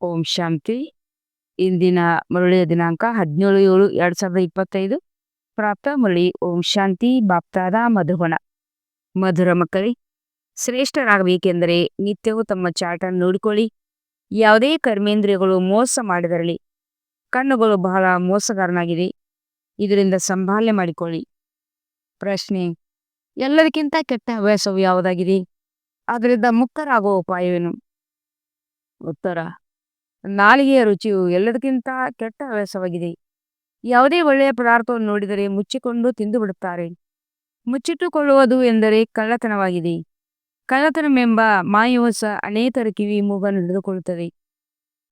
ಓಂ ಶಾಂತಿ. ಇಂದಿನ ಮುರಳಿಯ ದಿನಾಂಕ 17/7/2025. ಪ್ರಾಪ್ತ ಮುರಳಿ. ಓಂ ಶಾಂತಿ. ಬಾಪ್ತಾದ ಮಧುಬನ. ಮಧುರ ಮಕ್ಕಳೇ, ಶ್ರೇಷ್ಠರಾಗಬೇಕೆಂದರೆ ನಿತ್ಯವೂ ತಮ್ಮ ಚಾಟನ್ನು ನೋಡಿಕೊಳ್ಳಿ. ಯಾವುದೇ ಕರ್ಮೇಂದ್ರಿಯಗಳು ಮೋಸ ಮಾಡಿದರಲಿ. ಕಣ್ಣುಗಳು ಬಹಳ ಮೋಸಗಾರನಾಗಿದೆ, ಇದರಿಂದ ಸಂಭಾಲನೆ ಮಾಡಿಕೊಳ್ಳಿ. ಪ್ರಶ್ನೆ: ಎಲ್ಲದಕ್ಕಿಂತ ಕೆಟ್ಟ ಹವ್ಯಾಸವು ಯಾವುದಾಗಿದೆ? ಅದರಿಂದ ಮುಕ್ತರಾಗುವ ಉಪಾಯವೇನು? ಉತ್ತರ: ನಾಲಿಗೆಯ ರುಚಿಯು ಎಲ್ಲದಕ್ಕಿಂತ ಕೆಟ್ಟ ಹವ್ಯಾಸವಾಗಿದೆ. ಯಾವುದೇ ಒಳ್ಳೆಯ ಪದಾರ್ಥವನ್ನು ನೋಡಿದರೆ ಮುಚ್ಚಿಕೊಂಡು ತಿಂದು ಬಿಡುತ್ತಾರೆ. ಮುಚ್ಚಿಟ್ಟುಕೊಳ್ಳುವುದು ಎಂದರೆ ಕಳ್ಳತನವಾಗಿದೆ. ಕಳ್ಳತನವೆಂಬ ಮಾಯವು ಸಹ ಅನೇಕರ ಕಿವಿ ಮೂಗನ್ನು ಹಿಡಿದುಕೊಳ್ಳುತ್ತದೆ.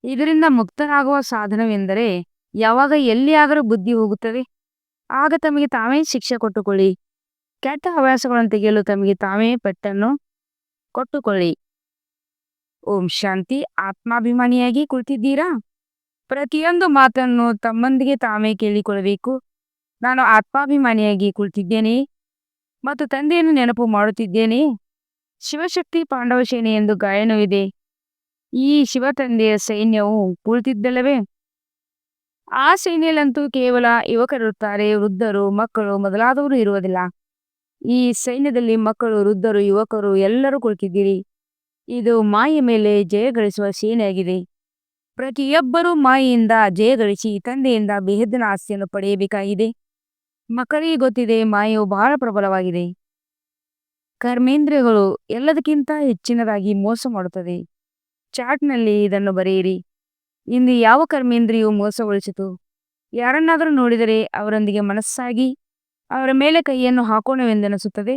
ಇದರಿಂದ ಮುಕ್ತರಾಗುವ ಸಾಧನವೆಂದರೆ ಯಾವಾಗ ಎಲ್ಲಿಯಾದರೂ ಬುದ್ಧಿ ಹೋಗುತ್ತದೆ ಆಗ ತಮಗೆ ತಾವೇ ಶಿಕ್ಷೆ ಕೊಟ್ಟುಕೊಳ್ಳಿ. ಕೆಟ್ಟ ಹವ್ಯಾಸಗಳನ್ನು ತೆಗೆಯಲು ತಮಗೆ ತಾವೇ ಪೆಟ್ಟನ್ನು ಕೊಟ್ಟುಕೊಳ್ಳಿ. ಓಂ ಶಾಂತಿ. ಆತ್ಮಾಭಿಮಾನಿಯಾಗಿ ಕುಳಿತಿದ್ದೀರಾ? ಪ್ರತಿಯೊಂದು ಮಾತನ್ನು ತಮ್ಮೊಂದಿಗೆ ತಾವೇ ಕೇಳಿಕೊಳ್ಳಬೇಕು. ನಾನು ಆತ್ಮಾಭಿಮಾನಿಯಾಗಿ ಕುಳಿತಿದ್ದೇನೆ ಮತ್ತು ತಂದೆಯನ್ನು ನೆನಪು ಮಾಡುತ್ತಿದ್ದೇನೆ. ಶಿವಶಕ್ತಿ ಪಾಂಡವ ಸೇನೆ ಎಂದು ಗಾಯನವಿದೆ. ಈ ಶಿವತಂದೆಯ ಸೈನ್ಯವು ಕುಳಿತಿದ್ದಲ್ಲವೇ? ಆ ಸೈನ್ಯದಲ್ಲಂತೂ ಕೇವಲ ಯುವಕರಿರುತ್ತಾರೆ, ವೃದ್ಧರು, ಮಕ್ಕಳು ಮೊದಲಾದವರು ಇರುವುದಿಲ್ಲ. ಈ ಸೈನ್ಯದಲ್ಲಿ ಮಕ್ಕಳು, ವೃದ್ಧರು, ಯುವಕರು ಎಲ್ಲರೂ ಕುಳಿತಿದ್ದೀರಿ. ಇದು ಮಾಯೆ ಮೇಲೆ ಜಯ ಗಳಿಸುವ ಸೇನೆಯಾಗಿದೆ. ಪ್ರತಿಯೊಬ್ಬರೂ ಮಾಯೆಯಿಂದ ಜಯಗಳಿಸಿ ತಂದೆಯಿಂದ ಬೇಹದ್ದಿನ ಆಸ್ತಿಯನ್ನು ಪಡೆಯಬೇಕಾಗಿದೆ. ಮಕ್ಕಳಿಗೆ ಗೊತ್ತಿದೆ, ಮಾಯೆಯು ಬಹಳ ಪ್ರಬಲವಾಗಿದೆ. ಕರ್ಮೇಂದ್ರಿಯಗಳು ಎಲ್ಲದಕ್ಕಿಂತ ಹೆಚ್ಚಿನದಾಗಿ ಮೋಸ ಮಾಡುತ್ತದೆ. ಚಾಟ್ನಲ್ಲಿ ಇದನ್ನು ಬರೆಯಿರಿ. ಇಂದು ಯಾವ ಕರ್ಮೇಂದ್ರಿಯವು ಮೋಸಗೊಳಿಸಿತು? ಯಾರನ್ನಾದರೂ ನೋಡಿದರೆ ಅವರೊಂದಿಗೆ ಮನಸ್ಸಾಗಿ ಅವರ ಮೇಲೆ ಕೈಯನ್ನು ಹಾಕೋಣವೆಂದೆನಿಸುತ್ತದೆ.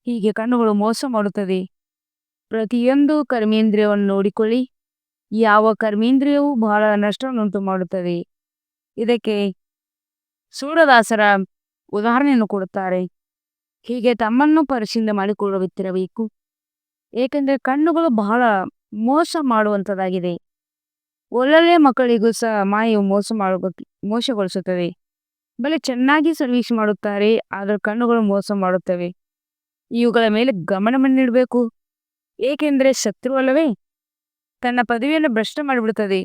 ಹೀಗೆ ಕಣ್ಣುಗಳು ಮೋಸ ಮಾಡುತ್ತದೆ. ಪ್ರತಿಯೊಂದು ಕರ್ಮೇಂದ್ರಿಯವನ್ನು ನೋಡಿಕೊಳ್ಳಿ. ಯಾವ ಕರ್ಮೇಂದ್ರಿಯವು ಬಹಳ ನಷ್ಟವನ್ನುಂಟು ಮಾಡುತ್ತದೆ. ಇದಕ್ಕೆ ಸೂರದಾಸರ ಉದಾಹರಣೆಯನ್ನು ಕೊಡುತ್ತಾರೆ. ಹೀಗೆ ತಮ್ಮನ್ನು ಪರಿಶೀಲನೆ ಮಾಡಿಕೊಳ್ಳುತ್ತಿರಬೇಕು. ಏಕೆಂದರೆ ಕಣ್ಣುಗಳು ಬಹಳ ಮೋಸ ಮಾಡುವಂಥದ್ದಾಗಿದೆ. ಒಳ್ಳೊಳ್ಳೆಯ ಮಕ್ಕಳಿಗೂ ಸಹ ಮಾಯೆಯು ಮೋಸಗೊಳಿಸುತ್ತದೆ. ಬಲೆ ಚೆನ್ನಾಗಿ ಸರ್ವಿಸ್ ಮಾಡುತ್ತಾರೆ, ಆದರೆ ಕಣ್ಣುಗಳು ಮೋಸ ಮಾಡುತ್ತವೆ. ಇವುಗಳ ಮೇಲೆ ಗಮನವನ್ನಿಡಬೇಕು. ಏಕೆಂದರೆ ಶತ್ರು ಅಲ್ಲವೇ ತನ್ನ ಪದವಿಯನ್ನು ಭ್ರಷ್ಟ ಮಾಡಿಬಿಡುತ್ತದೆ.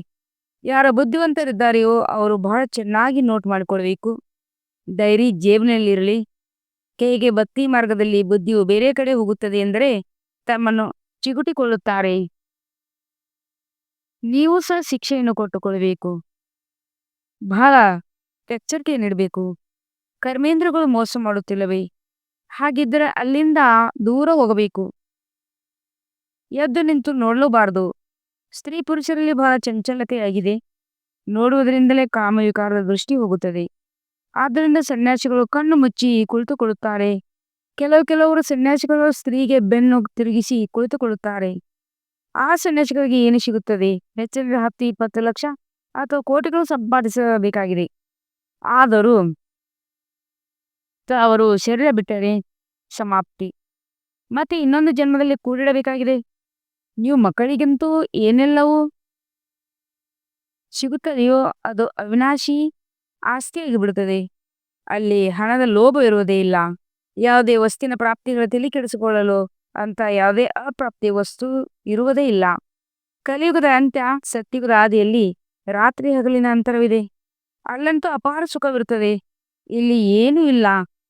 ಯಾರ ಬುದ್ಧಿವಂತರಿದ್ದಾರೆಯೋ ಅವರು ಬಹಳ ಚೆನ್ನಾಗಿ ನೋಟ್ ಮಾಡಿಕೊಳ್ಬೇಕು. ಡೈರಿ ಜೇಬಿನಲ್ಲಿರಲಿ. ಕೈಗೆ ಭಕ್ತಿ ಮಾರ್ಗದಲ್ಲಿ ಬುದ್ಧಿಯು ಬೇರೆ ಕಡೆ ಹೋಗುತ್ತದೆ ಎಂದರೆ ತಮ್ಮನ್ನು ಚಿಗುಟಿಕೊಳ್ಳುತ್ತಾರೆ. ನೀವು ಸಹ ಶಿಕ್ಷೆಯನ್ನು ಕೊಟ್ಟುಕೊಳ್ಳಬೇಕು. ಬಹಳ ಎಚ್ಚರಿಕೆ ನೀಡಬೇಕು. ಕರ್ಮೇಂದ್ರಗಳು ಮೋಸ ಮಾಡುತ್ತಿಲ್ಲವೇ? ಹಾಗಿದ್ದರೆ ಅಲ್ಲಿಂದ ದೂರ ಹೋಗಬೇಕು. ಎದ್ದು ನಿಂತು ನೋಡಲೂಬಾರದು. ಸ್ತ್ರೀ ಪುರುಷರಲ್ಲಿ ಬಹಳ ಚಂಚಲತೆಯಾಗಿದೆ. ನೋಡುವುದರಿಂದಲೇ ಕಾಮವಿಕಾರದ ದೃಷ್ಟಿ ಹೋಗುತ್ತದೆ. ಆದ್ದರಿಂದ ಸನ್ಯಾಸಿಗಳು ಕಣ್ಣು ಮುಚ್ಚಿ ಕುಳಿತುಕೊಳ್ಳುತ್ತಾರೆ. ಕೆಲವರು ಸನ್ಯಾಸಿಗಳು ಸ್ತ್ರೀಗೆ ಬೆನ್ನು ತಿರುಗಿಸಿ ಕುಳಿತುಕೊಳ್ಳುತ್ತಾರೆ. ಆ ಸನ್ಯಾಸಿಗಳಿಗೆ ಏನು ಸಿಗುತ್ತದೆ? ಹೆಚ್ಚಿನ 10-20 ಲಕ್ಷ ಅಥವಾ ಕೋಟಿಗಳು ಸಂಪಾದಿಸಬೇಕಾಗಿದೆ. ಆದರೂ ಅವರು ಶರೀರ ಬಿಟ್ಟರೆ ಸಮಾಪ್ತಿ. ಮತ್ತೆ ಇನ್ನೊಂದು ಜನ್ಮದಲ್ಲಿ ಕೂಡಿಡಬೇಕಾಗಿದೆ. ನೀವು ಮಕ್ಕಳಿಗಂತೂ ಏನೆಲ್ಲವೂ ಸಿಗುತ್ತದೆಯೋ ಅದು ಅವಿನಾಶಿ ಆಸ್ತಿಯಾಗಿ ಬಿಡುತ್ತದೆ. ಅಲ್ಲಿ ಹಣದ ಲೋಭ ಇರುವುದೇ ಇಲ್ಲ. ಯಾವುದೇ ವಸ್ತುವಿನ ಪ್ರಾಪ್ತಿಗಳ ತಲೆ ಕೆಡಿಸಿಕೊಳ್ಳಲು ಅಂತ ಯಾವುದೇ ಅಪ್ರಾಪ್ತಿಯ ವಸ್ತು ಇರುವುದೇ ಇಲ್ಲ. ಕಲಿಯುಗದ ಅಂತ್ಯ, ಸತ್ಯುಗದ ಆದಿಯಲ್ಲಿ ರಾತ್ರಿ ಹಗಲಿನ ಅಂತರವಿದೆ. ಅಲ್ಲಂತೂ ಅಪಾರ ಸುಖವಿರುತ್ತದೆ. ಇಲ್ಲಿ ಏನೂ ಇಲ್ಲ.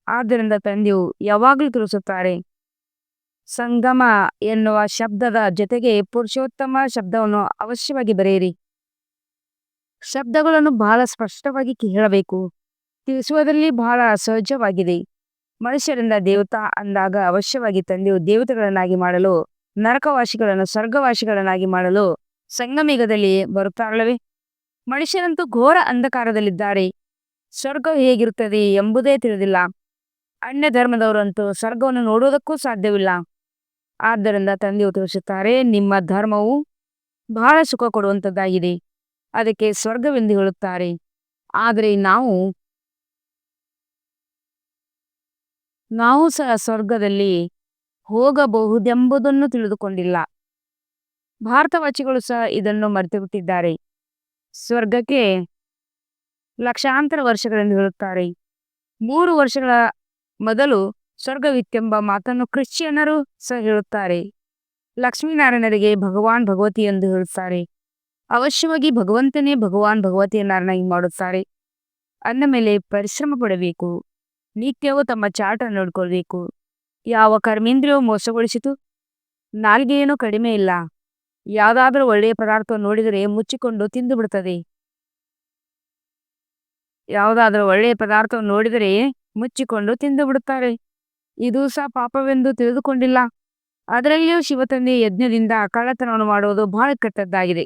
ಆದ್ದರಿಂದ ತಂದೆಯು ಯಾವಾಗಲೂ ತಿಳಿಸುತ್ತಾರೆ, ಸಂಗಮ ಎನ್ನುವ ಶಬ್ದದ ಜೊತೆಗೆ ಪುರುಷೋತ್ತಮ ಶಬ್ದವನ್ನು ಅವಶ್ಯವಾಗಿ ಬರೆಯಿರಿ. ಶಬ್ದಗಳನ್ನು ಬಹಳ ಸ್ಪಷ್ಟವಾಗಿ ಹೇಳಬೇಕು. ತಿಳಿಸುವುದರಲ್ಲಿ ಬಹಳ ಸಹಜವಾಗಿದೆ. ಮನುಷ್ಯರಿಂದ ದೇವತಾ ಅಂದಾಗ ಅವಶ್ಯವಾಗಿ ತಂದೆಯು ದೇವತೆಗಳನ್ನಾಗಿ ಮಾಡಲು, ನರಕವಾಸಿಗಳನ್ನು ಸ್ವರ್ಗವಾಸಿಗಳನ್ನಾಗಿ ಮಾಡಲು ಸಂಗಮಯುಗದಲ್ಲಿ ಬರುತ್ತಾರಲ್ಲವೇ? ಮನುಷ್ಯರಂತೂ ಘೋರ ಅಂಧಕಾರದಲ್ಲಿದ್ದಾರೆ. ಸ್ವರ್ಗ ಹೇಗಿರುತ್ತದೆ ಎಂಬುದೇ ತಿಳಿದಿಲ್ಲ. ಅನ್ಯ ಧರ್ಮದವರಂತೂ ಸ್ವರ್ಗವನ್ನು ನೋಡುವುದಕ್ಕೂ ಸಾಧ್ಯವಿಲ್ಲ. ಆದ್ದರಿಂದ ತಂದೆಯು ತಿಳಿಸುತ್ತಾರೆ, ನಿಮ್ಮ ಧರ್ಮವು ಬಹಳ ಸುಖ ಕೊಡುವಂಥದ್ದಾಗಿದೆ, ಅದಕ್ಕೆ ಸ್ವರ್ಗವೆಂದು ಹೇಳುತ್ತಾರೆ. ಆದರೆ ನಾವು ಸಹ ಸ್ವರ್ಗದಲ್ಲಿ ಹೋಗಬಹುದೆಂಬುದನ್ನು ತಿಳಿದುಕೊಂಡಿಲ್ಲ. ಭಾರತವಾಸಿಗಳು ಸಹ ಇದನ್ನು ಮರೆತುಬಿಟ್ಟಿದ್ದಾರೆ. ಸ್ವರ್ಗಕ್ಕೆ ಲಕ್ಷಾಂತರ ವರ್ಷಗಳೆಂದು ಹೇಳುತ್ತಾರೆ. 3 ವರ್ಷಗಳ ಮೊದಲು ಸ್ವರ್ಗವಿತ್ತೆಂಬ ಮಾತನ್ನು ಕ್ರಿಶ್ಚಿಯನ್ನರು ಸಹ ಹೇಳುತ್ತಾರೆ. ಲಕ್ಷ್ಮೀನಾರಾಯಣರಿಗೆ ಭಗವಾನ್ ಭಗವತಿ ಎಂದು ಹೇಳುತ್ತಾರೆ. ಅವಶ್ಯವಾಗಿ ಭಗವಂತನೇ ಭಗವಾನ್ ಭಗವತಿಯನ್ನಾಗಿ ಮಾಡುತ್ತಾರೆ. ಅಂದ ಮೇಲೆ ಪರಿಶ್ರಮ ಪಡಬೇಕು. ನಿತ್ಯವೂ ತಮ್ಮ ಚಾಟ ನೋಡ್ಕೊಳ್ಬೇಕು. ಯಾವ ಕರ್ಮೇಂದ್ರಿಯವು ಮೋಸಗೊಳಿಸಿತು? ನಾಲ್ಗೆಯೇನೂ ಕಡಿಮೆ ಇಲ್ಲ. ಯಾವುದಾದ್ರೂ ಒಳ್ಳೆಯ ಪದಾರ್ಥ ನೋಡಿದರೆ ಮುಚ್ಚಿಕೊಂಡು ತಿಂದು ಬಿಡ್ತದೆ. ಯಾವುದಾದ್ರೂ ಒಳ್ಳೆಯ ಪದಾರ್ಥ ನೋಡಿದರೆ ಮುಚ್ಚಿಕೊಂಡು ತಿಂದು ಬಿಡುತ್ತಾರೆ. ಇದು ಸಹ ಪಾಪವೆಂದು ತಿಳಿದುಕೊಂಡಿಲ್ಲ. ಅದರಲ್ಲಿಯೂ ಶಿವತಂದೆ ಯಜ್ಞದಿಂದ ಕಳ್ಳತನವನ್ನು ಮಾಡುವುದು ಬಹಳ ಕೆಟ್ಟದ್ದಾಗಿದೆ.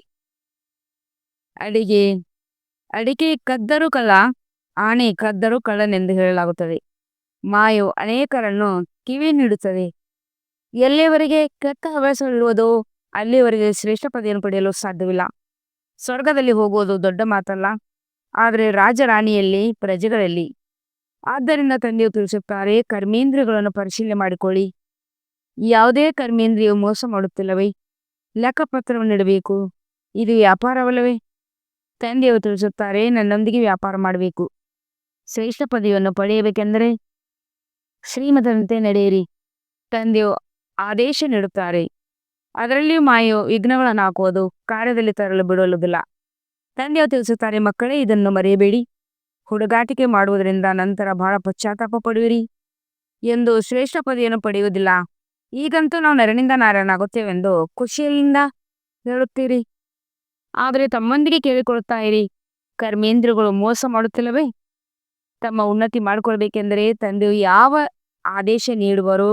ಅಡಿಗೆ ಅಡಿಕೆ ಕದ್ದರೂ ಕಳ್ಳ, ಆಣೆ ಕದ್ದರೂ ಕಳ್ಳನೆಂದು ಹೇಳಲಾಗುತ್ತದೆ. ಮಾಯವು ಅನೇಕರನ್ನು ಕಿವಿ ನೀಡುತ್ತದೆ. ಎಲ್ಲಿಯವರೆಗೆ ಕೆಟ್ಟ ಹವ್ಯಾಸವಿರುವುದೋ ಅಲ್ಲಿಯವರೆಗೆ ಶ್ರೇಷ್ಠ ಪದವಿಯನ್ನು ಪಡೆಯಲು ಸಾಧ್ಯವಿಲ್ಲ. ಸ್ವರ್ಗದಲ್ಲಿ ಹೋಗುವುದು ದೊಡ್ಡ ಮಾತಲ್ಲ, ಆದರೆ ರಾಜರಾಣಿಯಲ್ಲಿ, ಪ್ರಜೆಗಳಲ್ಲಿ. ಆದ್ದರಿಂದ ತಂದೆಯು ತಿಳಿಸುತ್ತಾರೆ, ಕರ್ಮೇಂದ್ರಿಯಗಳನ್ನು ಪರಿಶೀಲನೆ ಮಾಡಿಕೊಳ್ಳಿ. ಯಾವುದೇ ಕರ್ಮೇಂದ್ರಿಯು ಮೋಸ ಮಾಡುತ್ತಿಲ್ಲವೇ? ಲೆಕ್ಕಪತ್ರವನ್ನು ಇಡಬೇಕು. ಇದು ವ್ಯಾಪಾರವಲ್ಲವೇ? ತಂದೆಯು ತಿಳಿಸುತ್ತಾರೆ, ನನ್ನೊಂದಿಗೆ ವ್ಯಾಪಾರ ಮಾಡಬೇಕು. ಶ್ರೇಷ್ಠ ಪದವಿಯನ್ನು ಪಡೆಯಬೇಕೆಂದರೆ ಶ್ರೀಮತದಂತೆ ನಡೆಯಿರಿ. ತಂದೆಯು ಆದೇಶ ನೀಡುತ್ತಾರೆ. ಅದರಲ್ಲಿಯೂ ಮಾಯು ವಿಘ್ನಗಳನ್ನು ಹಾಕುವುದು, ಕಾರ್ಯದಲ್ಲಿ ತರಲು ಬಿಡುವುದಿಲ್ಲ. ತಂದೆಯು ತಿಳಿಸುತ್ತಾರೆ, ಮಕ್ಕಳೇ ಇದನ್ನು ಮರೆಯಬೇಡಿ. ಹುಡುಗಾಟಿಕೆ ಮಾಡುವುದರಿಂದ ನಂತರ ಬಹಳ ಪಶ್ಚಾತ್ತಾಪ ಪಡುವಿರಿ ಎಂದು ಶ್ರೇಷ್ಠ ಪದವಿಯನ್ನು ಪಡೆಯುವುದಿಲ್ಲ. ಈಗಂತೂ ನಾವು ನರನಿಂದ ನಾರಾಯಣಾಗುತ್ತೇವೆಂದು ಖುಷಿಯಿಂದ ಹೇಳುತ್ತೀರಿ. ಆದರೆ ತಮ್ಮೊಂದಿಗೆ ಕೇಳಿಕೊಳ್ಳುತ್ತಾ ಇರಿ, ಕರ್ಮೇಂದ್ರಿಯಗಳು ಮೋಸ ಮಾಡುತ್ತಿಲ್ಲವೇ? ತಮ್ಮ ಉನ್ನತಿ ಮಾಡಿಕೊಳ್ಬೇಕೆಂದರೆ ತಂದೆಯು ಯಾವ ಆದೇಶ ನೀಡುವರೋ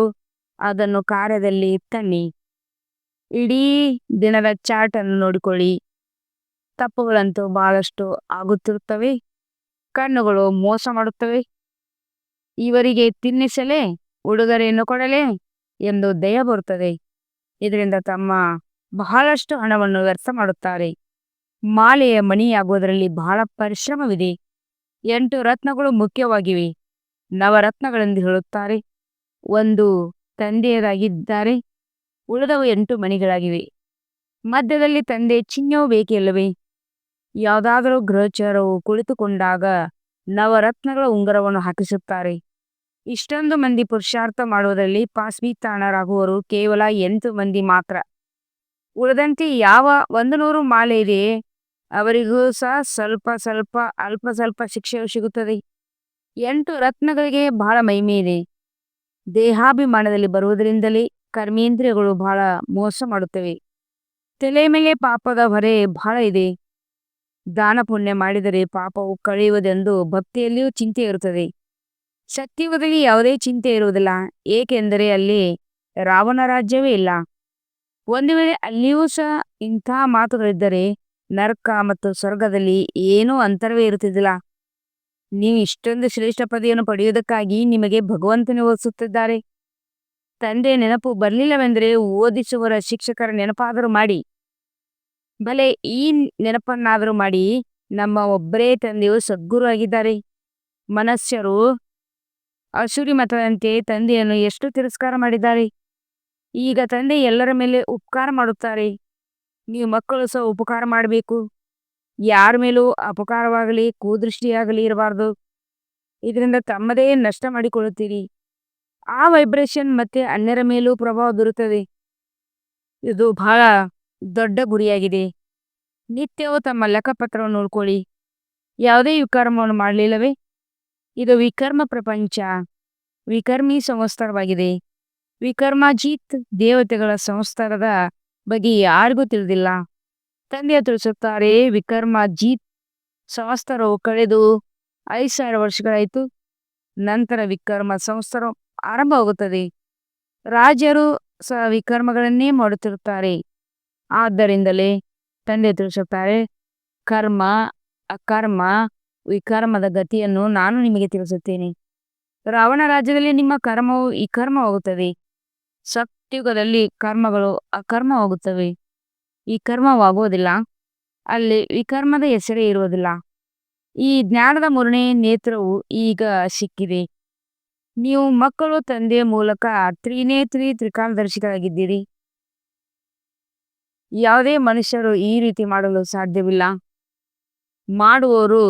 ಅದನ್ನು ಕಾರ್ಯದಲ್ಲಿ ತನ್ನಿ. ಇಡೀ ದಿನದ ಚಾಟನ್ನು ನೋಡಿಕೊಳ್ಳಿ. ತಪ್ಪುಗಳಂತೂ ಬಹಳಷ್ಟು ಆಗುತ್ತಿರುತ್ತವೆ. ಕಣ್ಣುಗಳು ಮೋಸ ಮಾಡುತ್ತವೆ. ಇವರಿಗೆ ತಿನ್ನಿಸಲೇ, ಉಡುಗೊರೆಯನ್ನು ಕೊಡಲೇ ಎಂದು ದಯ ಬರುತ್ತದೆ. ಇದರಿಂದ ತಮ್ಮ ಬಹಳಷ್ಟು ಹಣವನ್ನು ವ್ಯರ್ಥ ಮಾಡುತ್ತಾರೆ. ಮಾಲೆಯ ಮಣಿಯಾಗುವುದರಲ್ಲಿ ಬಹಳ ಪರಿಶ್ರಮವಿದೆ. 8 ರತ್ನಗಳು ಮುಖ್ಯವಾಗಿವೆ. ನವರತ್ನಗಳೆಂದು ಹೇಳುತ್ತಾರೆ. ಒಂದು ತಂದೆಯದಾಗಿದ್ದಾರೆ, ಉಳಿದವು 8 ಮಣಿಗಳಾಗಿವೆ. ಮಧ್ಯದಲ್ಲಿ ತಂದೆ ಚಿಹ್ನೆಯೂ ಬೇಕಿಲ್ಲವೇ? ಯಾವುದಾದರೂ ಗೃಹಚಾರವು ಕುಳಿತುಕೊಂಡಾಗ ನವರತ್ನಗಳ ಉಂಗುರವನ್ನು ಹಾಕಿಸುತ್ತಾರೆ. ಇಷ್ಟೊಂದು ಮಂದಿ ಪುರುಷಾರ್ಥ ಮಾಡುವುದರಲ್ಲಿ ಪಾಸ್ವಿತಾಣರಾಗುವರು ಕೇವಲ 8 ಮಂದಿ ಮಾತ್ರ. ಉಳಿದಂತೆ ಯಾವ 100 ಮಾಲೆ ಇದೆ ಅವರಿಗೂ ಸಹ ಅಲ್ಪ ಸ್ವಲ್ಪ ಶಿಕ್ಷೆಯು ಸಿಗುತ್ತದೆ. 8 ರತ್ನಗಳಿಗೆ ಬಹಳ ಮಹಿಮೆ ಇದೆ. ದೇಹಾಭಿಮಾನದಲ್ಲಿ ಬರುವುದರಿಂದಲೇ ಕರ್ಮೇಂದ್ರಿಯಗಳು ಬಹಳ ಮೋಸ ಮಾಡುತ್ತವೆ. ತಲೆ ಮೇಲೆ ಪಾಪದ ಹೊರೆ ಬಹಳ ಇದೆ. ದಾನ ಪುಣ್ಯ ಮಾಡಿದರೆ ಪಾಪವು ಕಳೆಯುವುದೆಂದು ಭಕ್ತಿಯಲ್ಲಿಯೂ ಚಿಂತೆ ಇರುತ್ತದೆ. ಸತ್ಯುಗದಲ್ಲಿ ಯಾವುದೇ ಚಿಂತೆ ಇರುವುದಿಲ್ಲ, ಏಕೆಂದರೆ ಅಲ್ಲಿ ರಾವಣ ರಾಜ್ಯವೇ ಇಲ್ಲ. ಒಂದು ವೇಳೆ ಅಲ್ಲಿಯೂ ಸಹ ಇಂಥ ಮಾತುಗಳಿದ್ದರೆ ನರಕ ಮತ್ತು ಸ್ವರ್ಗದಲ್ಲಿ ಏನೂ ಅಂತರವೇ ಇರುತ್ತಿದ್ದಿಲ್ಲ. ನೀವು ಇಷ್ಟೊಂದು ಶ್ರೇಷ್ಠ ಪದವಿಯನ್ನು ಪಡೆಯುವುದಕ್ಕಾಗಿ ನಿಮಗೆ ಭಗವಂತನೇ ಓದಿಸುತ್ತಿದ್ದಾರೆ. ತಂದೆಯ ನೆನಪು ಬರಲಿಲ್ಲವೆಂದರೆ ಓದಿಸುವರ ಶಿಕ್ಷಕರ ನೆನಪಾದರೂ ಮಾಡಿ. ಭಲೆ ಈ ನೆನಪನ್ನಾದರೂ ಮಾಡಿ. ನಮ್ಮ ಒಬ್ಬರೇ ತಂದೆಯು ಸದ್ಗುರು ಆಗಿದ್ದಾರೆ. ಮನುಷ್ಯರು ಅಸುರಿ ಮತದಂತೆ ತಂದೆಯನ್ನು ಎಷ್ಟು ತಿರಸ್ಕಾರ ಮಾಡಿದ್ದಾರೆ. ಈಗ ತಂದೆ ಎಲ್ಲರ ಮೇಲೆ ಉಪಕಾರ ಮಾಡುತ್ತಾರೆ. ನೀವು ಮಕ್ಕಳು ಸಹ ಉಪಕಾರ ಮಾಡಬೇಕು. ಯಾರ ಮೇಲೂ ಅಪಕಾರವಾಗಲಿ ಕುದೃಷ್ಟಿಯಾಗಲಿ ಇರಬಾರ್ದು. ಇದರಿಂದ ತಮ್ಮದೇ ನಷ್ಟ ಮಾಡಿಕೊಳ್ಳುತ್ತೀರಿ. ಆ ವೈಬ್ರೇಷನ್ ಮತ್ತೆ ಅನ್ಯರ ಮೇಲೂ ಪ್ರಭಾವ ಬೀರುತ್ತದೆ. ಇದು ಬಹಳ ದೊಡ್ಡ ಗುರಿಯಾಗಿದೆ. ನಿತ್ಯವೂ ತಮ್ಮ ಲೆಕ್ಕಪತ್ರವನ್ನು ನೋಡ್ಕೊಳ್ಳಿ. ಯಾವುದೇ ವಿಕರ್ಮವನ್ನು ಮಾಡಲಿಲ್ಲವೇ? ಇದು ವಿಕರ್ಮ ಪ್ರಪಂಚ, ವಿಕರ್ಮಿ ಸಂವತ್ಸರವಾಗಿದೆ. ವಿಕರ್ಮಾಜೀತ್ ದೇವತೆಗಳ ಸಂವತ್ಸರದ ಬಗ್ಗೆ ಯಾರಿಗೂ ತಿಳಿದಿಲ್ಲ. ತಂದೆಯ ತಿಳಿಸುತ್ತಾರೆ, ವಿಕರ್ಮಾಜೀತ್ ಸಂವತ್ಸರವು ಕಳೆದು 5000 ವರ್ಷಗಳಾಯಿತು. ನಂತರ ವಿಕರ್ಮ ಸಂವತ್ಸರ ಆರಂಭವಾಗುತ್ತದೆ. ರಾಜರು ಸಹ ವಿಕರ್ಮಗಳನ್ನೇ ಮಾಡುತ್ತಿರುತ್ತಾರೆ. ಆದ್ದರಿಂದಲೇ ತಂದೆ ತಿಳಿಸುತ್ತಾರೆ, ಕರ್ಮ ಅಕರ್ಮ ವಿಕರ್ಮದ ಗತಿಯನ್ನು ನಾನು ನಿಮಗೆ ತಿಳಿಸುತ್ತೇನೆ. ರಾವಣ ರಾಜ್ಯದಲ್ಲಿ ನಿಮ್ಮ ಕರ್ಮವು ವಿಕರ್ಮವಾಗುತ್ತದೆ. ಸತ್ಯುಗದಲ್ಲಿ ಕರ್ಮಗಳು ಅಕರ್ಮವಾಗುತ್ತವೆ. ವಿಕರ್ಮವಾಗುವುದಿಲ್ಲ. ಅಲ್ಲಿ ವಿಕರ್ಮದ ಹೆಸರೇ ಇರುವುದಿಲ್ಲ. ಈ ಜ್ಞಾನದ 3ನೇ ನೇತ್ರವು ಈಗ ಸಿಕ್ಕಿದೆ. ನೀವು ಮಕ್ಕಳು ತಂದೆಯ ಮೂಲಕ ತ್ರಿನೇತ್ರಿ ತ್ರಿಕಾಲದರ್ಶಿಗಳಾಗಿದ್ದೀರಿ. ಯಾವುದೇ ಮನುಷ್ಯರು ಈ ರೀತಿ ಮಾಡಲು ಸಾಧ್ಯವಿಲ್ಲ. ಮಾಡುವವರು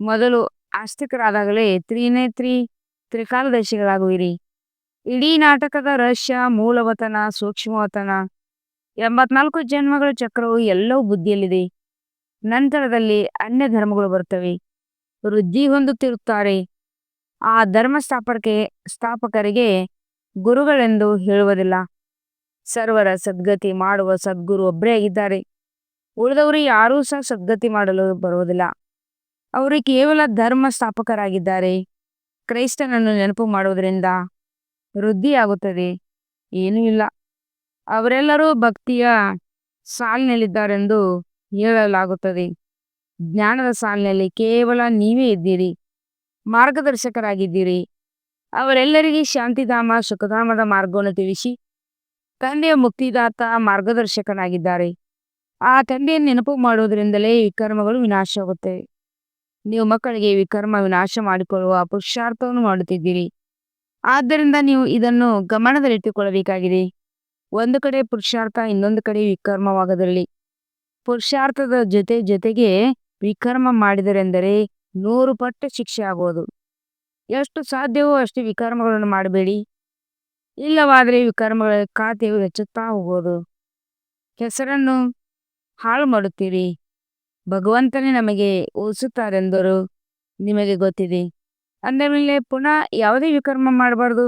ಮೊದಲು ಆಸ್ತಿಕರಾದಾಗಲೇ ತ್ರಿನೇತ್ರಿ ತ್ರಿಕಾಲದರ್ಶಿಗಳಾಗುವಿರಿ. ಇಡೀ ನಾಟಕದ ರಹಸ್ಯ ಮೂಲವತನ, ಸೂಕ್ಷ್ಮವತನ 84 ಜನ್ಮಗಳ ಚಕ್ರವು ಎಲ್ಲವೂ ಬುದ್ಧಿಯಲ್ಲಿದೆ. ನಂತರದಲ್ಲಿ ಅನ್ಯ ಧರ್ಮಗಳು ಬರುತ್ತವೆ, ವೃದ್ಧಿ ಹೊಂದುತ್ತಿರುತ್ತಾರೆ. ಆ ಧರ್ಮ ಸ್ಥಾಪಕರಿಗೆ ಗುರುಗಳೆಂದು ಹೇಳುವುದಿಲ್ಲ. ಸರ್ವರ ಸದ್ಗತಿ ಮಾಡುವ ಸದ್ಗುರು ಒಬ್ಬರೇ ಆಗಿದ್ದಾರೆ. ಉಳಿದವರು ಯಾರೂ ಸಹ ಸದ್ಗತಿ ಮಾಡಲು ಬರುವುದಿಲ್ಲ. ಅವರು ಕೇವಲ ಧರ್ಮ ಸ್ಥಾಪಕರಾಗಿದ್ದಾರೆ. ಕ್ರೈಸ್ತನನ್ನು ನೆನಪು ಮಾಡುವುದರಿಂದ ವೃದ್ಧಿಯಾಗುತ್ತದೆ, ಏನೂ ಇಲ್ಲ. ಅವರೆಲ್ಲರೂ ಭಕ್ತಿಯ ಸಾಲಿನಲ್ಲಿದ್ದಾರೆಂದು ಹೇಳಲಾಗುತ್ತದೆ. ಜ್ಞಾನದ ಸಾಲಿನಲ್ಲಿ ಕೇವಲ ನೀವೇ ಇದ್ದೀರಿ, ಮಾರ್ಗದರ್ಶಕರಾಗಿದ್ದೀರಿ. ಅವರೆಲ್ಲರಿಗೆ ಶಾಂತಿಧಾಮ ಸುಖಧಾಮದ ಮಾರ್ಗವನ್ನು ತಿಳಿಸಿ ತಂದೆಯ ಮುಕ್ತಿದಾತ ಮಾರ್ಗದರ್ಶಕನಾಗಿದ್ದಾರೆ. ಆ ತಂದೆಯನ್ನು ನೆನಪು ಮಾಡುವುದರಿಂದಲೇ ವಿಕರ್ಮಗಳು ವಿನಾಶವಾಗುತ್ತವೆ. ನೀವು ಮಕ್ಕಳಿಗೆ ವಿಕರ್ಮ ವಿನಾಶ ಮಾಡಿಕೊಳ್ಳುವ ಪುರುಷಾರ್ಥವನ್ನು ಮಾಡುತ್ತಿದ್ದೀರಿ. ಆದ್ದರಿಂದ ನೀವು ಇದನ್ನು ಗಮನದಲ್ಲಿಟ್ಟುಕೊಳ್ಳಬೇಕಾಗಿದೆ. ಒಂದು ಕಡೆ ಪುರುಷಾರ್ಥ, ಇನ್ನೊಂದು ಕಡೆ ವಿಕರ್ಮವಾಗದಿರಲಿ. ಪುರುಷಾರ್ಥದ ಜೊತೆಗೆ ವಿಕರ್ಮ ಮಾಡಿದರೆಂದರೆ 100 ಪಟ್ಟು ಶಿಕ್ಷೆ ಆಗುವುದು. ಎಷ್ಟು ಸಾಧ್ಯವೋ ಅಷ್ಟು ವಿಕರ್ಮಗಳನ್ನು ಮಾಡಬೇಡಿ. ಇಲ್ಲವಾದರೆ ವಿಕರ್ಮಗಳ ಖಾತೆಯು ಹೆಚ್ಚುತ್ತಾ ಹೋಗುವುದು. ಹೆಸರನ್ನು ಹಾಳು ಮಾಡುತ್ತೀರಿ. ಭಗವಂತನೇ ನಮಗೆ ಉಳಿಸುತ್ತಾರೆಂದರು ನಿಮಗೆ ಗೊತ್ತಿದೆ. ಅಂದ ಮೇಲೆ ಪುನಃ ಯಾವುದೇ ವಿಕರ್ಮ ಮಾಡಬಾರ್ದು.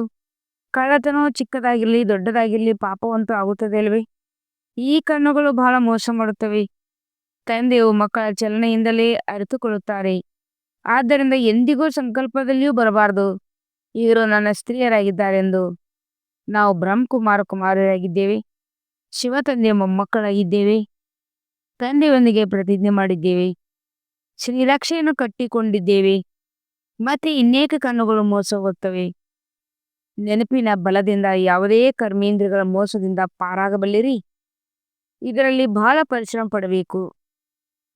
ಕಳ್ಳತನವು ಚಿಕ್ಕದಾಗಿರಲಿ ದೊಡ್ಡದಾಗಿರಲಿ ಪಾಪವಂತೂ ಆಗುತ್ತದೆ ಅಲ್ವೇ? ಈ ಕಣ್ಣುಗಳು ಬಹಳ ಮೋಸ ಮಾಡುತ್ತವೆ. ತಂದೆಯು ಮಕ್ಕಳ ಚಲನೆಯಿಂದಲೇ ಅರಿತುಕೊಳ್ಳುತ್ತಾರೆ. ಆದ್ದರಿಂದ ಎಂದಿಗೂ ಸಂಕಲ್ಪದಲ್ಲಿಯೂ ಬರಬಾರದು, ಇವರು ನನ್ನ ಸ್ತ್ರೀಯರಾಗಿದ್ದಾರೆಂದು. ನಾವು ಕುಮಾರರಾಗಿದ್ದೇವೆ. ಶಿವ ತಂದೆಯ ಮೊಮ್ಮಕ್ಕಳಾಗಿದ್ದೇವೆ. ತಂದೆಯೊಂದಿಗೆ ಪ್ರತಿಜ್ಞೆ ಮಾಡಿದ್ದೇವೆ. ಶ್ರೀರಕ್ಷೆಯನ್ನು ಕಟ್ಟಿಕೊಂಡಿದ್ದೇವೆ. ಮತ್ತೆ ಇನ್ನೇಕ ಕಣ್ಣುಗಳು ಮೋಸ ಹೋಗುತ್ತವೆ. ನೆನಪಿನ ಬಲದಿಂದ ಯಾವುದೇ ಕರ್ಮೇಂದ್ರಿಯಗಳ ಮೋಸದಿಂದ ಪಾರಾಗಬಲ್ಲಿರಿ. ಇದರಲ್ಲಿ ಬಹಳ ಪರಿಶ್ರಮ ಪಡಬೇಕು.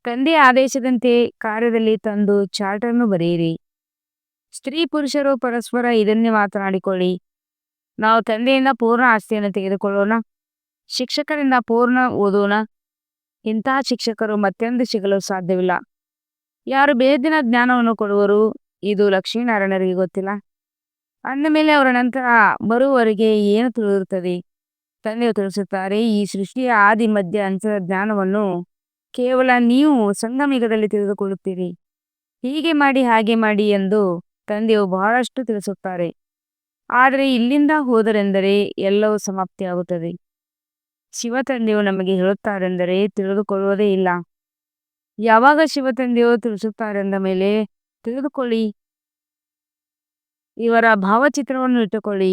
ತಂದೆಯ ಆದೇಶದಂತೆ ಕಾರ್ಯದಲ್ಲಿ ತಂದು ಚಾರ್ಟನ್ನು ಬರೆಯಿರಿ. ಸ್ತ್ರೀ ಪುರುಷರು ಪರಸ್ಪರ ಇದನ್ನೇ ಮಾತನಾಡಿಕೊಳ್ಳಿ. ನಾವು ತಂದೆಯಿಂದ ಪೂರ್ಣ ಆಸ್ತಿಯನ್ನು ತೆಗೆದುಕೊಳ್ಳೋಣ, ಶಿಕ್ಷಕರಿಂದ ಪೂರ್ಣ ಓದೋಣ. ಇಂತಹ ಶಿಕ್ಷಕರು ಮತ್ತೆಂದು ಸಿಗಲು ಸಾಧ್ಯವಿಲ್ಲ. ಯಾರು ಬೇದಿನ ಜ್ಞಾನವನ್ನು ಕೊಡುವರು, ಇದು ಲಕ್ಷ್ಮೀನಾರಾಯಣರಿಗೆ ಗೊತ್ತಿಲ್ಲ. ಅಂದ ಮೇಲೆ ಅವರ ನಂತರ ಬರುವವರಿಗೆ ಏನು ತಿಳಿದಿರುತ್ತದೆ? ತಂದೆಯು ತಿಳಿಸುತ್ತಾರೆ, ಈ ಸೃಷ್ಟಿಯ ಆದಿ ಮಧ್ಯ ಅಂತ್ಯದ ಜ್ಞಾನವನ್ನು ಕೇವಲ ನೀವು ಸಂಗಮಯುಗದಲ್ಲಿ ತಿಳಿದುಕೊಳ್ಳುತ್ತೀರಿ. ಹೀಗೆ ಮಾಡಿ ಹಾಗೆ ಮಾಡಿ ಎಂದು ತಂದೆಯು ಬಹಳಷ್ಟು ತಿಳಿಸುತ್ತಾರೆ. ಆದರೆ ಇಲ್ಲಿಂದ ಹೋದರೆಂದರೆ ಎಲ್ಲವೂ ಸಮಾಪ್ತಿಯಾಗುತ್ತದೆ. ಶಿವ ತಂದೆಯು ನಮಗೆ ಹೇಳುತ್ತಾರೆಂದರೆ ತಿಳಿದುಕೊಳ್ಳುವುದೇ ಇಲ್ಲ. ಯಾವಾಗ ಶಿವ ತಂದೆಯು ತಿಳಿಸುತ್ತಾರೆಂದ ಮೇಲೆ ತಿಳಿದುಕೊಳ್ಳಿ. ಇವರ ಭಾವಚಿತ್ರವನ್ನು ಇಟ್ಟುಕೊಳ್ಳಿ.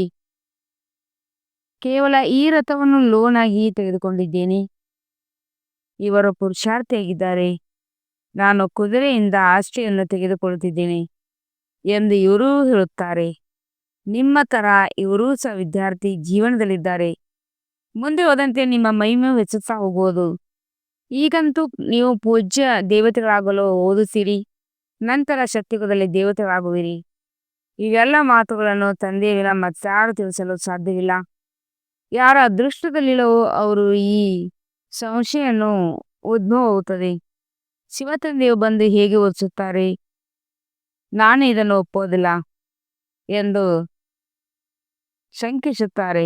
ಕೇವಲ ಈ ರಥವನ್ನು ಲೋನ್ ಆಗಿ ತೆಗೆದುಕೊಂಡಿದ್ದೇನೆ. ಇವರು ಪುರುಷಾರ್ಥಿಯಾಗಿದ್ದಾರೆ. ನಾನು ಕುದುರೆಯಿಂದ ಆಸ್ತಿಯನ್ನು ತೆಗೆದುಕೊಳ್ಳುತ್ತಿದ್ದೇನೆ ಎಂದು ಇವರೂ ಹೇಳುತ್ತಾರೆ. ನಿಮ್ಮ ತರ ಇವರೂ ಸಹ ವಿದ್ಯಾರ್ಥಿ ಜೀವನದಲ್ಲಿದ್ದಾರೆ. ಮುಂದೆ ಹೋದಂತೆ ನಿಮ್ಮ ಮಹಿಮೆಯು ಹೆಚ್ಚುತ್ತಾ ಹೋಗುವುದು. ಈಗಂತೂ ನೀವು ಪೂಜ್ಯ ದೇವತೆಗಳಾಗಲು ಓದುತ್ತೀರಿ, ನಂತರ ಶಕ್ತಿಯುಗದಲ್ಲಿ ದೇವತೆಗಳಾಗುವಿರಿ. ಇವೆಲ್ಲ ಮಾತುಗಳನ್ನು ತಂದೆಯ ವಿನ ಮತ್ತಾರು ತಿಳಿಸಲು ಸಾಧ್ಯವಿಲ್ಲ. ಯಾರ ಅದೃಷ್ಟದಲ್ಲಿಲ್ಲವೋ ಅವರು ಈ ಸಂಶಯನ್ನು ಉದ್ಭವವಾಗುತ್ತದೆ. ಶಿವ ತಂದೆಯು ಬಂದು ಹೇಗೆ ಓದಿಸುತ್ತಾರೆ, ನಾನು ಇದನ್ನು ಒಪ್ಪೋದಿಲ್ಲ ಎಂದು ಶಂಕಿಸುತ್ತಾರೆ.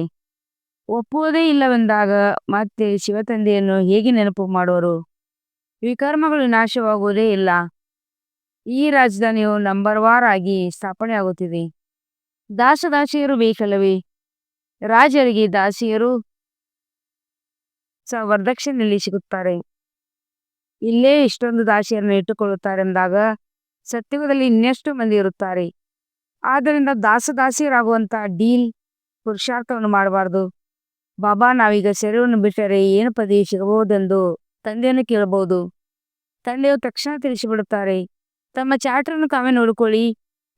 ಒಪ್ಪುವುದೇ ಇಲ್ಲವೆಂದಾಗ ಮತ್ತೆ ಶಿವತಂದೆಯನ್ನು ಹೇಗೆ ನೆನಪು ಮಾಡುವರು? ವಿಕರ್ಮಗಳು ನಾಶವಾಗುವುದೇ ಇಲ್ಲ. ಈ ರಾಜಧಾನಿಯು ನಂಬರ್ ವಾರ್ ಆಗಿ ಸ್ಥಾಪನೆಯಾಗುತ್ತಿದೆ. ದಾಸದಾಸಿಯರು ಬೇಕಲ್ಲವೇ? ರಾಜರಿಗೆ ದಾಸಿಯರು ಸಹ ವರದಕ್ಷಿಣೆಯಲ್ಲಿ ಸಿಗುತ್ತಾರೆ. ಇಲ್ಲೇ ಇಷ್ಟೊಂದು ದಾಸಿಯರನ್ನು ಇಟ್ಟುಕೊಳ್ಳುತ್ತಾರೆಂದಾಗ ಸತ್ಯುಗದಲ್ಲಿ ಇನ್ನೆಷ್ಟು ಮಂದಿ ಇರುತ್ತಾರೆ. ಆದ್ದರಿಂದ ದಾಸದಾಸಿಯರಾಗುವಂತ ಡೀಲ್ ಪುರುಷಾರ್ಥವನ್ನು ಮಾಡಬಾರದು. ಬಾಬಾ, ನಾವೀಗ ಶರೀರವನ್ನು ಬಿಟ್ಟರೆ ಏನು ಪದವಿ ಸಿಗಬಹುದೆಂದು ತಂದೆಯನ್ನು ಕೇಳಬಹುದು. ತಂದೆಯು ತಕ್ಷಣ ತಿಳಿಸಿಬಿಡುತ್ತಾರೆ, ತಮ್ಮ ಚಾರ್ಟರನ್ನು ತಾವೇ ನೋಡಿಕೊಳ್ಳಿ.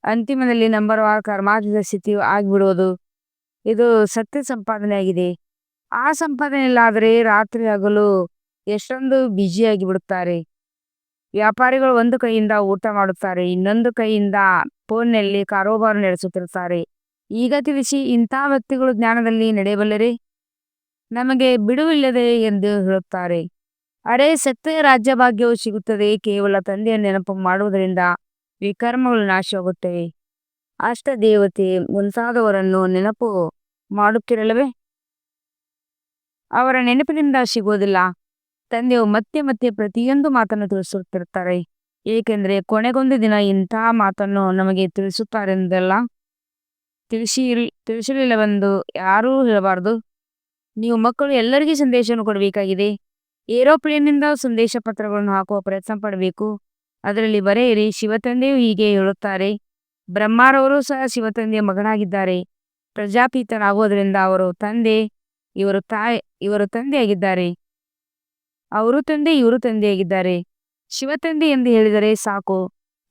ಅಂತಿಮದಲ್ಲಿ ನಂಬರ್ ವಾರ್ ಕರ್ಮಾತೀತ ಸ್ಥಿತಿಯು ಆಗಿಬಿಡುವುದು. ಇದು ಸತ್ಯ ಸಂಪಾದನೆಯಾಗಿದೆ. ಆ ಸಂಪಾದನೆಯಲ್ಲಾದರೆ ರಾತ್ರಿ ಹಗಲು ಎಷ್ಟೊಂದು ಬ್ಯುಸಿಯಾಗಿ ಬಿಡುತ್ತಾರೆ. ವ್ಯಾಪಾರಿಗಳು ಒಂದು ಕೈಯಿಂದ ಊಟ ಮಾಡುತ್ತಾರೆ, ಇನ್ನೊಂದು ಕೈಯಿಂದ ಫೋನ್ನಲ್ಲಿ ಕಾರೋಬಾರ ನಡೆಸುತ್ತಿರುತ್ತಾರೆ. ಈಗ ತಿಳಿಸಿ, ಇಂಥ ವ್ಯಕ್ತಿಗಳು ಜ್ಞಾನದಲ್ಲಿ ನಡೆಯಬಲ್ಲರೇ? ನಮಗೆ ಬಿಡುವಿಲ್ಲದೆ ಎಂದು ಹೇಳುತ್ತಾರೆ. ಅರೆ, ಸತ್ಯ ರಾಜ್ಯಭಾಗ್ಯವು ಸಿಗುತ್ತದೆ ಕೇವಲ ತಂದೆಯ ನೆನಪು ಮಾಡುವುದರಿಂದ. ವಿಕರ್ಮಗಳು ನಾಶವಾಗುತ್ತವೆ. ಅಷ್ಟ ದೇವತೆ ಮುಂತಾದವರನ್ನು ನೆನಪು ಮಾಡುತ್ತಿರಲ್ಲವೇ? ಅವರ ನೆನಪಿನಿಂದ ಸಿಗೋದಿಲ್ಲ. ತಂದೆಯು ಮತ್ತೆ ಮತ್ತೆ ಪ್ರತಿಯೊಂದು ಮಾತನ್ನು ತಿಳಿಸುತ್ತಿರ್ತಾರೆ. ಏಕೆಂದರೆ ಕೊನೆಗೊಂದು ದಿನ ಇಂತಹ ಮಾತನ್ನು ನಮಗೆ ತಿಳಿಸುತ್ತಾರೆಂದಲ್ಲ, ತಿಳಿಸಲಿಲ್ಲವೆಂದು ಯಾರೂ ಹೇಳಬಾರದು. ನೀವು ಮಕ್ಕಳು ಎಲ್ಲರಿಗೂ ಸಂದೇಶವನ್ನು ಕೊಡಬೇಕಾಗಿದೆ. ಏರೋಪ್ಲೇನ್ನಿಂದ ಸಂದೇಶ ಪತ್ರಗಳನ್ನು ಹಾಕುವ ಪ್ರಯತ್ನ ಪಡಬೇಕು. ಅದರಲ್ಲಿ ಬರೆಯಿರಿ, ಶಿವತಂದೆಯು ಹೀಗೆ ಹೇಳುತ್ತಾರೆ. ಬ್ರಹ್ಮರವರು ಸಹ ಶಿವತಂದೆಯ ಮಗನಾಗಿದ್ದಾರೆ. ಪ್ರಜಾಪಿತನಾಗುವುದರಿಂದ ಅವರು ತಂದೆ, ಇವರು ತಂದೆಯಾಗಿದ್ದಾರೆ. ಅವರು ತಂದೆ, ಇವರು ತಂದೆಯಾಗಿದ್ದಾರೆ. ಶಿವತಂದೆ ಎಂದು ಹೇಳಿದರೆ ಸಾಕು,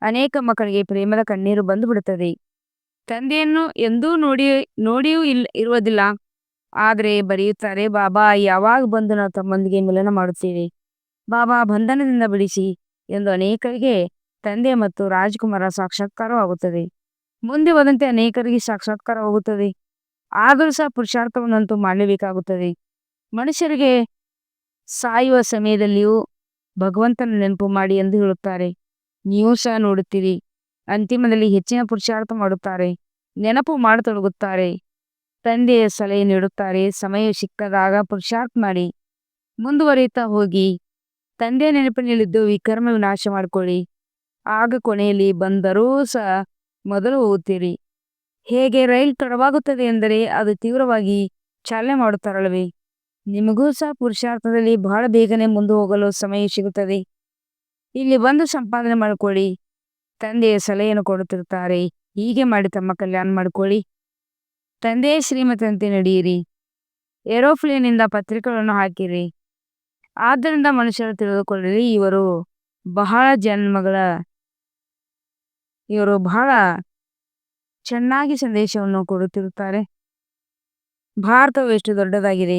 ಅನೇಕ ಮಕ್ಕಳಿಗೆ ಪ್ರೇಮದ ಕಣ್ಣೀರು ಬಂದು ಬಿಡುತ್ತದೆ. ತಂದೆಯನ್ನು ಎಂದೂ ನೋಡಿಯೂ ಇರುವುದಿಲ್ಲ, ಆದರೆ ಬರೆಯುತ್ತಾರೆ, ಬಾಬಾ ಯಾವಾಗ ಬಂದು ನಾವು ತಮ್ಮೊಂದಿಗೆ ಮಿಲನ ಮಾಡುತ್ತೇವೆ, ಬಾಬಾ ಬಂಧನದಿಂದ ಬಿಡಿಸಿ ಎಂದು. ಅನೇಕರಿಗೆ ತಂದೆ ಮತ್ತು ರಾಜ್ಕುಮಾರ ಸಾಕ್ಷಾತ್ಕಾರವಾಗುತ್ತದೆ. ಮುಂದೆ ಹೋದಂತೆ ಅನೇಕರಿಗೆ ಸಾಕ್ಷಾತ್ಕಾರವಾಗುತ್ತದೆ. ಆದರೂ ಸಹ ಪುರುಷಾರ್ಥವನ್ನಂತೂ ಮಾಡಲೇಬೇಕಾಗುತ್ತದೆ. ಮನುಷ್ಯರಿಗೆ ಸಾಯುವ ಸಮಯದಲ್ಲಿಯೂ ಭಗವಂತನ ನೆನಪು ಮಾಡಿ ಎಂದು ಹೇಳುತ್ತಾರೆ. ನೀವು ಸಹ ನೋಡುತ್ತೀರಿ, ಅಂತಿಮದಲ್ಲಿ ಹೆಚ್ಚಿನ ಪುರುಷಾರ್ಥ ಮಾಡುತ್ತಾರೆ, ನೆನಪು ಮಾಡತೊಡಗುತ್ತಾರೆ, ತಂದೆಯ ಸಲಹೆ ನೀಡುತ್ತಾರೆ. ಸಮಯ ಸಿಕ್ಕದಾಗ ಪುರುಷಾರ್ಥ ಮಾಡಿ ಮುಂದುವರಿಯುತ್ತಾ ಹೋಗಿ. ತಂದೆಯ ನೆನಪಿನಲ್ಲಿದ್ದು ವಿಕರ್ಮ ವಿನಾಶ ಮಾಡಿಕೊಳ್ಳಿ. ಆಗ ಕೊನೆಯಲ್ಲಿ ಬಂದರೂ ಸಹ ಮೊದಲು ಹೋಗುತ್ತೀರಿ. ಹೇಗೆ ರೈಲು ತಡವಾಗುತ್ತದೆ ಎಂದರೆ ಅದು ತೀವ್ರವಾಗಿ ಚಾಲನೆ ಮಾಡುತ್ತಾರಲ್ಲವೇ, ನಿಮಗೂ ಸಹ ಪುರುಷಾರ್ಥದಲ್ಲಿ ಬಹಳ ಬೇಗನೆ ಮುಂದೆ ಹೋಗಲು ಸಮಯ ಸಿಗುತ್ತದೆ. ಇಲ್ಲಿ ಬಂದು ಸಂಪಾದನೆ ಮಾಡಿಕೊಳ್ಳಿ. ತಂದೆಯ ಸಲಹೆಯನ್ನು ಕೊಡುತ್ತಿರುತ್ತಾರೆ, ಹೀಗೆ ಮಾಡಿ ತಮ್ಮ ಕಲ್ಯಾಣ ಮಾಡಿಕೊಳ್ಳಿ. ತಂದೆಯ ಶ್ರೀಮತಂತೆ ನಡೆಯಿರಿ. ಏರೋಪ್ಲೇನಿಂದ ಪತ್ರಿಕೆಗಳನ್ನು ಹಾಕಿರಿ. ಆದ್ದರಿಂದ ಮನುಷ್ಯರು ತಿಳಿದುಕೊಳ್ಳಿರಿ, ಇವರು ಬಹಳ ಚೆನ್ನಾಗಿ ಸಂದೇಶವನ್ನು ಕೊಡುತ್ತಿರುತ್ತಾರೆ. ಭಾರತವು ಎಷ್ಟು ದೊಡ್ಡದಾಗಿದೆ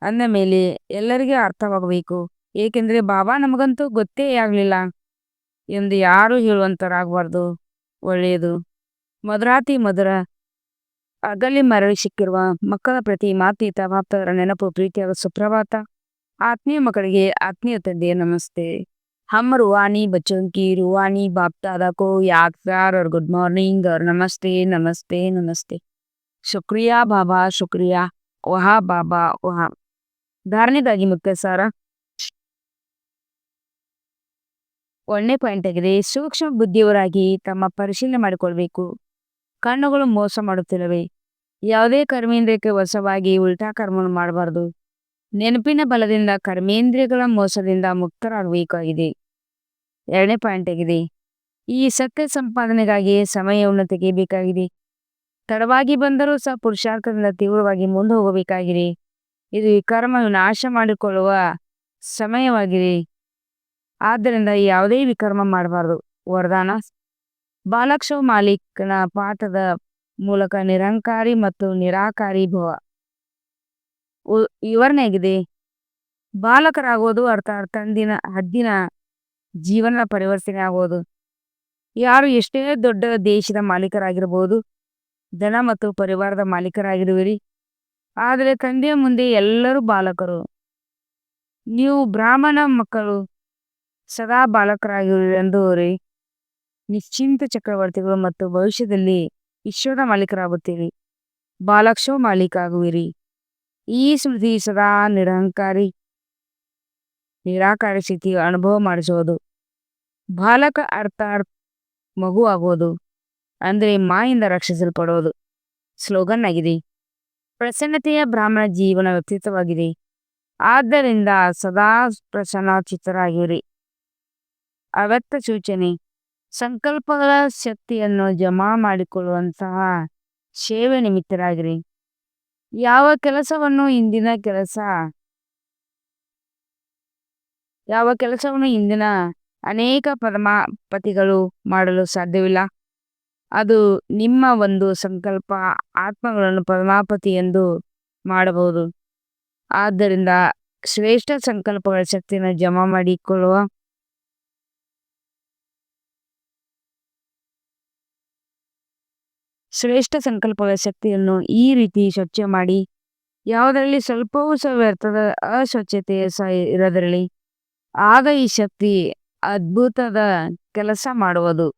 ಅಂದ ಮೇಲೆ ಎಲ್ಲರಿಗೂ ಅರ್ಥವಾಗಬೇಕು. ಏಕೆಂದರೆ ಬಾಬಾ ನಮಗಂತೂ ಗೊತ್ತೇ ಆಗಲಿಲ್ಲ ಎಂದು ಯಾರು ಹೇಳುವಂತರಾಗಬಾರ್ದು. ಒಳ್ಳೆಯದು. ಮಧುರಾತಿ ಮಧುರ ಅಗಲಿ ಮರಳಿ ಸಿಕ್ಕಿರುವ ಮಕ್ಕಳ ಪ್ರತಿ ಮಾತೀತ ಭಕ್ತರ ನೆನಪು ಪ್ರೀತಿಯಾದ ಸುಪ್ರಭಾತ. ಆತ್ಮೀಯ ಮಕ್ಕಳಿಗೆ ಆತ್ಮೀಯ ತಂದೆಯ ನಮಸ್ತೆ. हम रूहानी बच्चों की रूहानी बाप दादा को याद प्यार और गुड मॉर्निंग और नमस्ते नमस्ते नमस्ते. शुक्रिया बाबा, शुक्रिया. वहा बाबा वहा. ಧಾರಣೆಗಾಗಿ ಮುಖ್ಯ ಸಾರ. 1ನೇ ಪಾಯಿಂಟ್ ಆಗಿದೆ, ಸೂಕ್ಷ್ಮ ಬುದ್ಧಿಯವರಾಗಿ ತಮ್ಮ ಪರಿಶೀಲನೆ ಮಾಡಿಕೊಳ್ಬೇಕು. ಕಣ್ಣುಗಳು ಮೋಸ ಮಾಡುತ್ತಿಲ್ಲವೆ? ಯಾವುದೇ ಕರ್ಮೇಂದ್ರಿಯಕ್ಕೆ ವಶವಾಗಿ ಉಲ್ಟಾ ಕರ್ಮವನ್ನು ಮಾಡಬಾರದು. ನೆನಪಿನ ಬಲದಿಂದ ಕರ್ಮೇಂದ್ರಿಯಗಳ ಮೋಸದಿಂದ ಮುಕ್ತರಾಗಬೇಕಾಗಿದೆ. 2ನೇ ಪಾಯಿಂಟ್ ಆಗಿದೆ, ಈ ಸತ್ಯ ಸಂಪಾದನೆಗಾಗಿ ಸಮಯವನ್ನು ತೆಗೆಯಬೇಕಾಗಿದೆ. ತಡವಾಗಿ ಬಂದರೂ ಸಹ ಪುರುಷಾರ್ಥದಿಂದ ತೀವ್ರವಾಗಿ ಮುಂದೆ ಹೋಗಬೇಕಾಗಿದೆ. ಇದು ವಿಕರ್ಮ ವಿನಾಶ ಮಾಡಿಕೊಳ್ಳುವ ಸಮಯವಾಗಿದೆ. ಆದ್ದರಿಂದ ಯಾವುದೇ ವಿಕರ್ಮ ಮಾಡಬಾರದು. ವರದಾನ. ಬಾಲಕ್ಷ ಮಾಲೀಕನ ಪಾಠದ ಮೂಲಕ ನಿರಂಕಾರಿ ಮತ್ತು ನಿರಾಕಾರಿ ಭವ. ವಿವರಣೆ ಆಗಿದೆ. ಬಾಲಕರಾಗುವುದು ಅರ್ಥಾತ್ ಹದ್ದಿನ ಜೀವನದ ಪರಿವರ್ತನೆ ಆಗುವುದು. ಯಾರು ಎಷ್ಟೇ ದೊಡ್ಡ ದೇಶದ ಮಾಲೀಕರಾಗಿರಬಹುದು, ಧನ ಮತ್ತು ಪರಿವಾರದ ಮಾಲೀಕರಾಗಿರುವಿರಿ, ಆದರೆ ತಂದೆಯ ಮುಂದೆ ಎಲ್ಲರೂ ಬಾಲಕರು. ನೀವು ಬ್ರಾಹ್ಮಣ ಮಕ್ಕಳು ಸದಾ ಬಾಲಕರಾಗಿರುವಿರಿ ಎಂದೂರಿ ನಿಶ್ಚಿಂತ ಚಕ್ರವರ್ತಿಗಳು ಮತ್ತು ಭವಿಷ್ಯದಲ್ಲಿ ವಿಶ್ವದ ಮಾಲೀಕರಾಗುತ್ತೀರಿ. ಬಾಲಕ್ಷೋ ಮಾಲೀಕ ಆಗುವಿರಿ. ಈ ಸ್ಮೃತಿ ಸದಾ ನಿರಾಕಾರಿ ಸ್ಥಿತಿಯ ಅನುಭವ ಮಾಡಿಸುವುದು. ಬಾಲಕ ಅರ್ಥಾತ್ ಮಗು ಆಗುವುದು ಅಂದರೆ ಮಾಯಿಂದ ರಕ್ಷಿಸಲ್ಪಡುವುದು. ಸ್ಲೋಗನ್ ಆಗಿದೆ. ಪ್ರಸನ್ನತೆಯ ಬ್ರಾಹ್ಮಣ ಜೀವನ ವ್ಯಕ್ತಿತ್ವವಾಗಿದೆ. ಆದ್ದರಿಂದ ಸದಾ ಪ್ರಸನ್ನಚಿತ್ತರಾಗಿರಿ. ಅವ್ಯಕ್ತ ಸೂಚನೆ. ಸಂಕಲ್ಪಗಳ ಶಕ್ತಿಯನ್ನು ಜಮಾ ಮಾಡಿಕೊಳ್ಳುವಂತಹ ಸೇವೆ ನಿಮಿತ್ತರಾಗಿರಿ. ಯಾವ ಕೆಲಸವನ್ನು ಇಂದಿನ ಅನೇಕ ಪದ್ಮಾಪತಿಗಳು ಮಾಡಲು ಸಾಧ್ಯವಿಲ್ಲ. ಅದು ನಿಮ್ಮ ಒಂದು ಸಂಕಲ್ಪ ಆತ್ಮಗಳನ್ನು ಪದ್ಮಾಪತಿ ಎಂದು ಮಾಡಬಹುದು. ಆದ್ದರಿಂದ ಶ್ರೇಷ್ಠ ಸಂಕಲ್ಪಗಳ ಶಕ್ತಿಯನ್ನು ಜಮಾ ಮಾಡಿಕೊಳ್ಳುವ ಶ್ರೇಷ್ಠ ಸಂಕಲ್ಪಗಳ ಶಕ್ತಿಯನ್ನು ಈ ರೀತಿ ಸ್ವಚ್ಛ ಮಾಡಿ, ಯಾವುದರಲ್ಲಿ ಸ್ವಲ್ಪವೂ ಸಹ ವ್ಯರ್ಥದ ಅಸ್ವಚ್ಛತೆ ಸಹ ಇರದಿರಲಿ. ಆಗ ಈ ಶಕ್ತಿ ಅದ್ಭುತದ ಕೆಲಸ ಮಾಡುವುದು.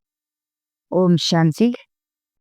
ಓಂ ಶಾಂತಿ.